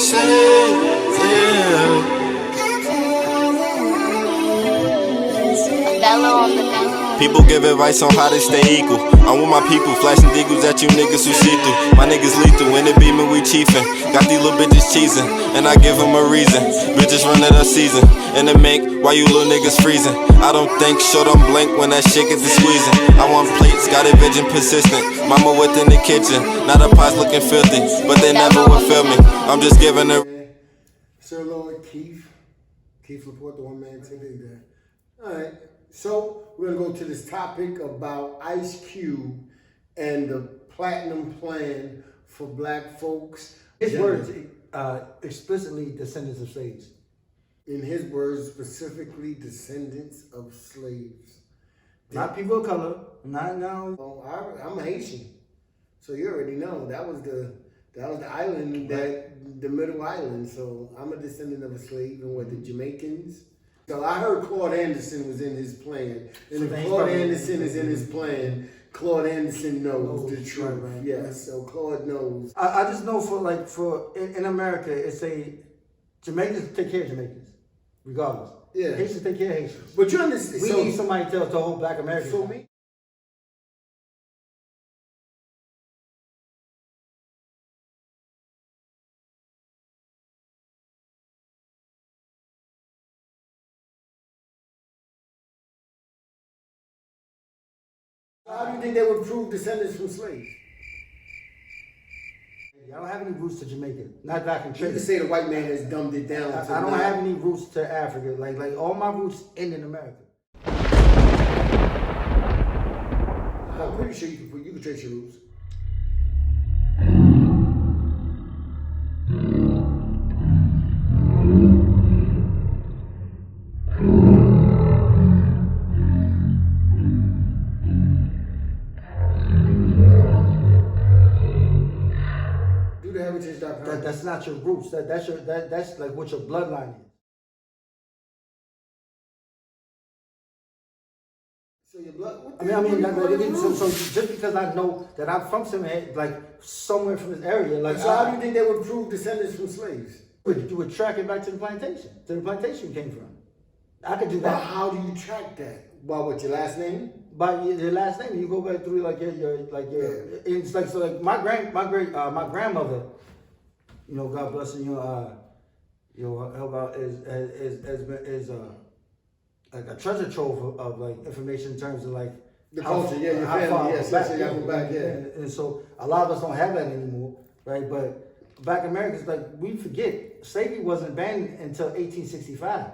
say, yeah. People give advice on how to stay equal. I'm with my people, flashing deagles at you niggas who see through. My niggas lethal, in the beamin' we chiefin'. Got these little bitches cheesin', and I give them a reason. Bitches runnin' a season, in the mink, why you little niggas freezing? I don't think, short on blank when that shit get to squeezing. I want plates, got it vision persistent. Mama within the kitchen, now the pots looking filthy, but they never would feel me. I'm just giving her. SirLord, Keefe Laporte, the one man today there. Alright, so we're gonna go to this topic about Ice Cube and the platinum plan for black folks. His words, explicitly descendants of slaves. In his words, specifically descendants of slaves. Not people of color, not now. Oh, I'm Haitian, so you already know that was the island, the middle island. So I'm a descendant of a slave, and what the Jamaicans. So I heard Claude Anderson was in his plan, and so if Claude Anderson is in his plan, Claude Anderson knows the truth. Right. Yes, so Claude knows. I just know in America, it's Jamaicans take care of Jamaicans, regardless. Yeah. Haitians take care of Haitians. But you understand? We need somebody to hold black Americans. For me. How do you think they would prove descendants from slaves? I don't have any roots to Jamaica. Not that I can trace. You can say the white man has dumbed it down. I don't have any roots to Africa. Like all my roots end in America. I'm pretty sure you can trace your roots. That's not your roots. That's like what your bloodline is. So your blood. So just because I know that I'm from somewhere from this area, so how do you think they would prove descendants from slaves? You would track it back to the plantation you came from. I could do that. Well, how do you track that? By what, your last name? By your last name, you go back through it's like so like my grandmother. You know, God bless you. Help out is like a treasure trove of like information in terms of like the culture, your family, yes, back, and so a lot of us don't have that anymore, right? But Black Americans, like we forget, slavery wasn't banned until 1865.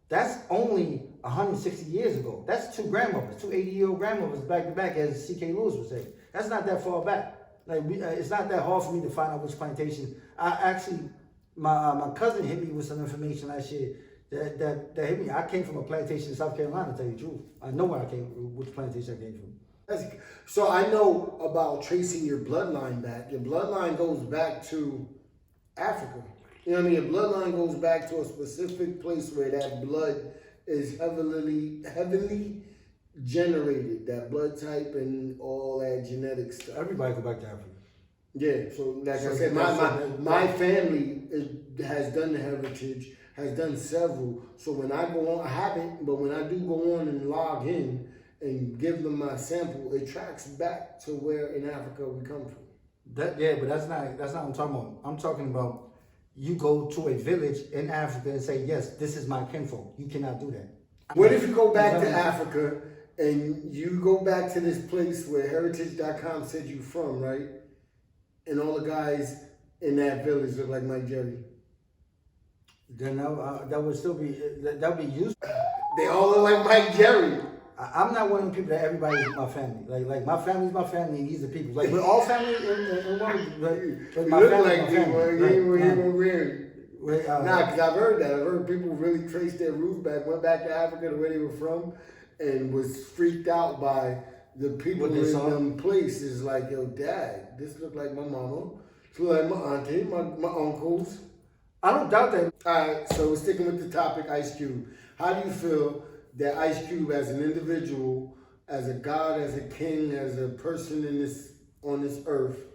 That's only 160 years ago. That's two 80-year-old grandmothers back to back, as C.K. Lewis would say. That's not that far back. Like it's not that hard for me to find out which plantation. I actually, my cousin hit me with some information last year that hit me. I came from a plantation in South Carolina, to tell you the truth. I know where I came from, which plantation I came from. So I know about tracing your bloodline back. Your bloodline goes back to Africa. You know what I mean? Your bloodline goes back to a specific place where that blood is heavily generated, that blood type and all that genetic stuff. Everybody go back to Africa. Yeah, so like I said, my family has done the heritage, has done several. So when I go on, I haven't, but when I do go on and log in and give them my sample, it tracks back to where in Africa we come from. But that's not what I'm talking about. I'm talking about you go to a village in Africa and say, yes, this is my kinfolk. You cannot do that. What if you go back to Africa and you go back to this place where heritage.com said you from, right? And all the guys in that village look like Mike Jerry. Then that would still be, that would be useful. They all look like Mike Jerry. I'm not one of the people that everybody is my family. Like my family's my family and these are people. Like we're all family in one. But my family like Nah, because I've heard that. I've heard people really trace their roots back, went back to Africa to where they were from, and was freaked out by the people in them places. Like, yo, Dad, this look like my mama. This look like my auntie, my uncles. I don't doubt that. All right, so we're sticking with the topic, Ice Cube. How do you feel that Ice Cube, as an individual, as a god, as a king, as a person on this earth,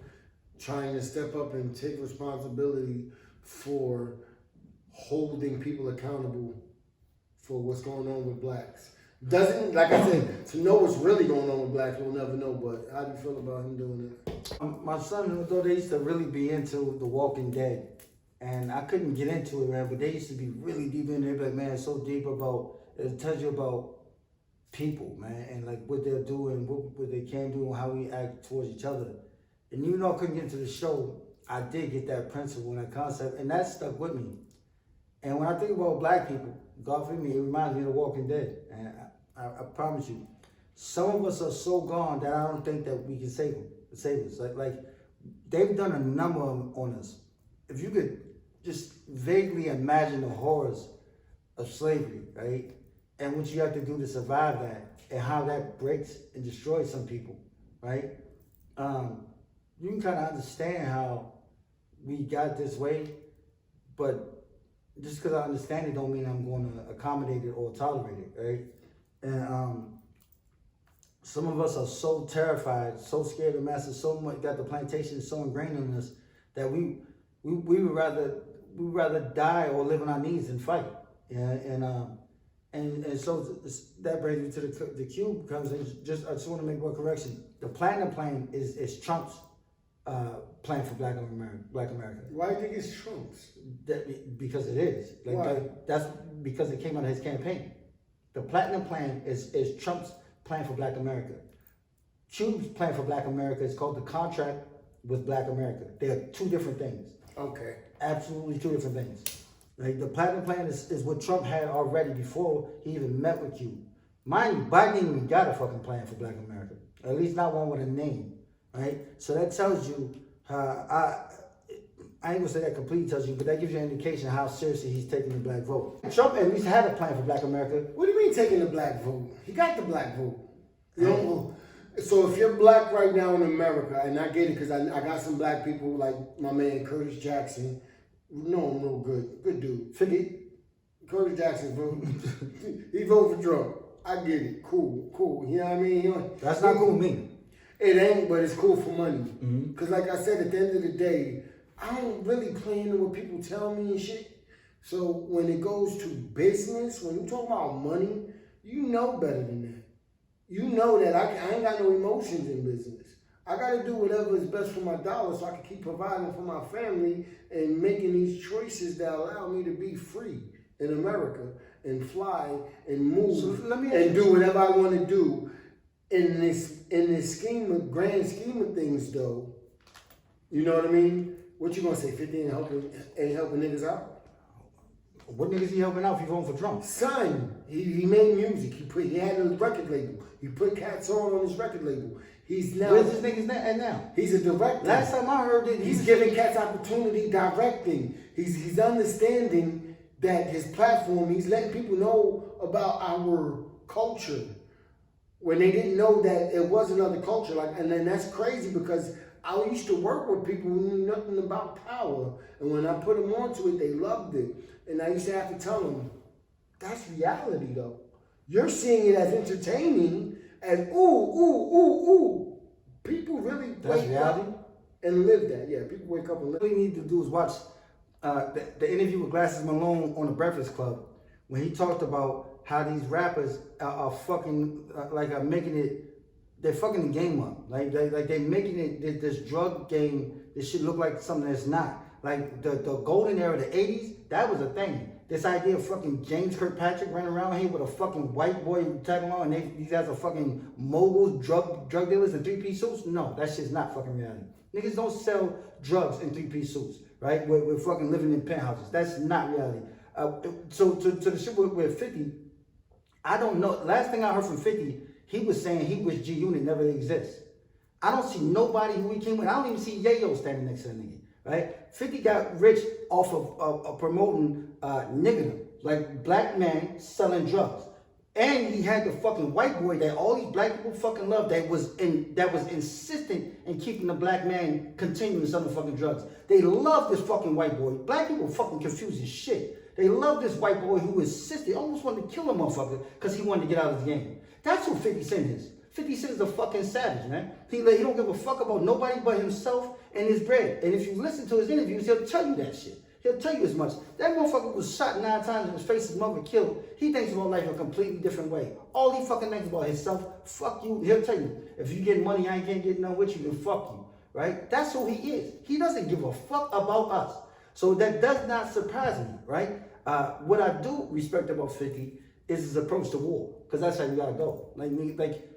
trying to step up and take responsibility for holding people accountable for what's going on with blacks. Doesn't, like I said, to know what's really going on with blacks, we'll never know, but how do you feel about him doing it? My son, though, they used to really be into The Walking Dead. And I couldn't get into it, man, but they used to be really deep in there. Like, man, it's so deep about, it tells you about people, man, and like what they'll do and what they can do and how we act towards each other. And even though I couldn't get into the show, I did get that principle and that concept, and that stuck with me. And when I think about black people, God forgive me, it reminds me of The Walking Dead. And I promise you, some of us are so gone that I don't think that we can save us. Like they've done a number on us. If you could just vaguely imagine the horrors of slavery, right? And what you have to do to survive that, and how that breaks and destroys some people, right? You can kind of understand how we got this way, but just because I understand it don't mean I'm going to accommodate it or tolerate it, right? And some of us are so terrified, so scared of master, so much, got the plantation so ingrained in us that we would rather die or live on our knees than fight. Yeah, and so that brings me to the cube comes in. I just want to make one correction. The platinum plan is Trump's plan for Black America. Why do you think it's Trump's? Because it is. Why? That's because it came out of his campaign. The platinum plan is Trump's plan for Black America. Cube's plan for Black America is called the Contract with Black America. They are two different things. Okay. Absolutely two different things. Like the platinum plan is what Trump had already before he even met with Cube. Mind you, Biden ain't even got a fucking plan for Black America. At least not one with a name, right? So that tells you, I ain't gonna say that completely tells you, but that gives you an indication of how seriously he's taking the black vote. Trump at least had a plan for Black America. What do you mean taking the black vote? He got the black vote. You know? So if you're black right now in America, and I get it because I got some black people like my man Curtis Jackson. No, I'm real good dude. Curtis Jackson vote. He voted for Trump. I get it. Cool. You know what I mean? That's not cool with me. It ain't, but it's cool for money. Mm-hmm. Because like I said, at the end of the day, I don't really play into what people tell me and shit. So when it goes to business, when you talk about money, you know better than that. You know that I ain't got no emotions in business. I got to do whatever is best for my dollar so I can keep providing for my family and making these choices that allow me to be free in America and fly and move and do whatever I want to do. In this grand scheme of things, though, you know what I mean? What you gonna say? 50 ain't helping niggas out? What niggas he helping out if he voting for Trump? Son, he made music. He had a record label. He put cats on his record label. He's now. Where's this nigga's at now? He's a director. Last time I heard it, he's giving cats opportunity directing. He's understanding that his platform. He's letting people know about our culture when they didn't know that it was another culture. And then that's crazy because I used to work with people who knew nothing about power, and when I put them onto it, they loved it. And I used to have to tell them, that's reality though. You're seeing it as entertaining, as ooh. People really wake up and live that. Yeah, people wake up and live. What we need to do is watch the interview with Glasses Malone on the Breakfast Club when he talked about how these rappers are fucking are making it. They're fucking the game up. Like they're making it this drug game. This shit look like something that's not. Like the golden era, the 80s, that was a thing. This idea of fucking James Kirkpatrick running around here with a fucking white boy tagging along, and these guys are fucking moguls, drug dealers in 3-piece suits. No, that shit's not fucking reality. Niggas don't sell drugs in 3-piece suits, right? We're fucking living in penthouses. That's not reality. So to the shit with 50, I don't know. Last thing I heard from 50, he was saying he wish G-Unit never exists. I don't see nobody who he came with. I don't even see Yayo standing next to that nigga, right? 50 got rich off of promoting nigger, like black man selling drugs. And he had the fucking white boy that all these black people fucking love that was insistent in keeping the black man continuing selling fucking drugs. They love this fucking white boy. Black people fucking confused as shit. They love this white boy who insisted, almost wanted to kill a motherfucker because he wanted to get out of the game. That's who 50 Cent is. 50 Cent is a fucking savage, man. He don't give a fuck about nobody but himself and his bread. And if you listen to his interviews, he'll tell you that shit. He'll tell you as much. That motherfucker was shot 9 times in his face, his mother killed. He thinks about life a completely different way. All he fucking thinks about himself, fuck you. He'll tell you, if you get money, I ain't gonna get none with you, then fuck you, right? That's who he is. He doesn't give a fuck about us. So that does not surprise me, right? What I do respect about 50 is his approach to war, because that's how you gotta go. Like,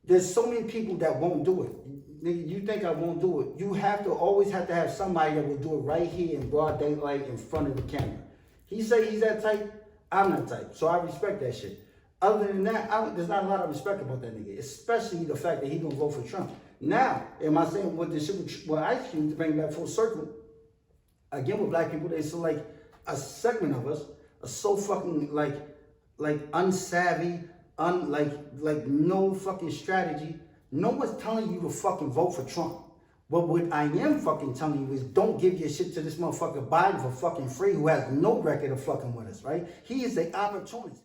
there's so many people that won't do it. You think I won't do it? You always have to have somebody that will do it right here in broad daylight in front of the camera. He say he's that type, I'm that type. So I respect that shit. Other than that, there's not a lot of respect about that nigga, especially the fact that he gonna vote for Trump. Now, am I saying what this shit with Ice Cube to bring that full circle? Again, with black people, they so like a segment of us are so fucking like unsavvy, like no fucking strategy. No one's telling you to fucking vote for Trump. But what I am fucking telling you is don't give your shit to this motherfucker Biden for fucking free, who has no record of fucking with us, right? He is the opportunist.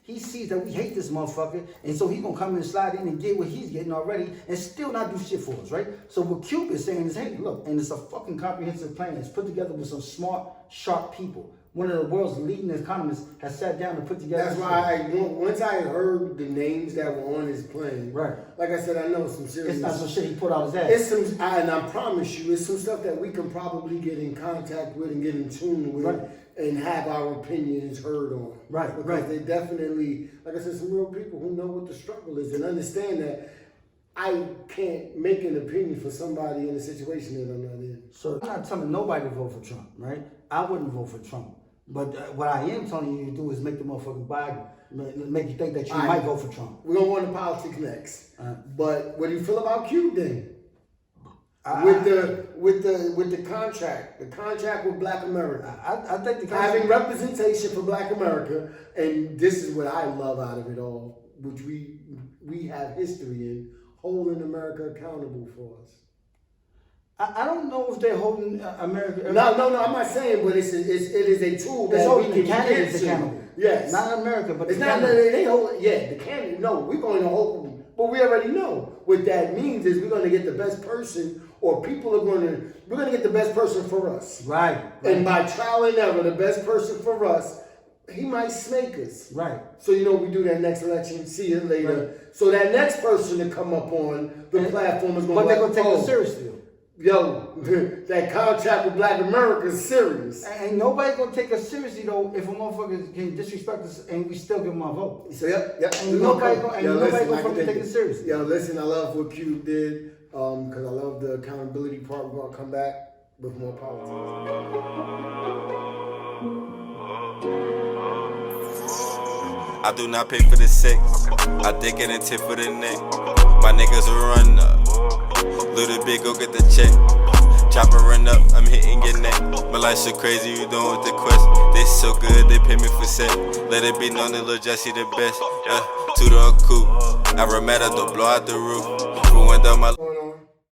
He sees that we hate this motherfucker, and so he's gonna come and slide in and get what he's getting already and still not do shit for us, right? So what Keefe is saying is, hey, look, and it's a fucking comprehensive plan. It's put together with some smart, sharp people. One of the world's leading economists has sat down and put together. That's why once I heard the names that were on his plane, right? Like I said, I know some serious. It's not some shit he put out his ass. It's some, and I promise you, it's some stuff that we can probably get in contact with and get in tune with, right, and have our opinions heard on. Right, because right. they definitely, like I said, some real people who know what the struggle is and understand that I can't make an opinion for somebody in a situation that I'm not in. So I'm not telling nobody to vote for Trump, right? I wouldn't vote for Trump. But what I am telling you to do is make the motherfucking Biden, make you think that you might vote for Trump. We're going to go into politics next. But what do you feel about Q then? With the contract with Black America. I think the having representation for Black America, and this is what I love out of it all, which we have history in, holding America accountable for us. I don't know if they're holding America. No, I'm not saying, but it is a tool that we can candidates accountable. Yes, not America, but it's not that they hold. Yeah, the candidate. No, we're going to hold them, but we already know what that means is we're going to get the best person, or we're going to get the best person for us. Right. And by trial and error, the best person for us, he might snake us. Right. So we do that next election. See you later. Right. So that next person to come up on the platform is going to. But they're going to take it seriously. Yo, that contract with Black America is serious. Ain't nobody gonna take us seriously though if a motherfucker can disrespect us and we still give him our vote. So yep. Ain't nobody gonna take it seriously. Yo, listen, I love what Q did, because I love the accountability part. We're gonna come back with more politics. I do not pay for the sex. I dick it and tip for the neck. My niggas will run up. Little bit, go get the check. Chopper run up, I'm hitting your neck. My life so crazy, you doing with the quest. This so good, they pay me for set. Let it be known that Lil Jesse the best. Yeah, two-door coupe. I remember to blow out the roof. Who went down my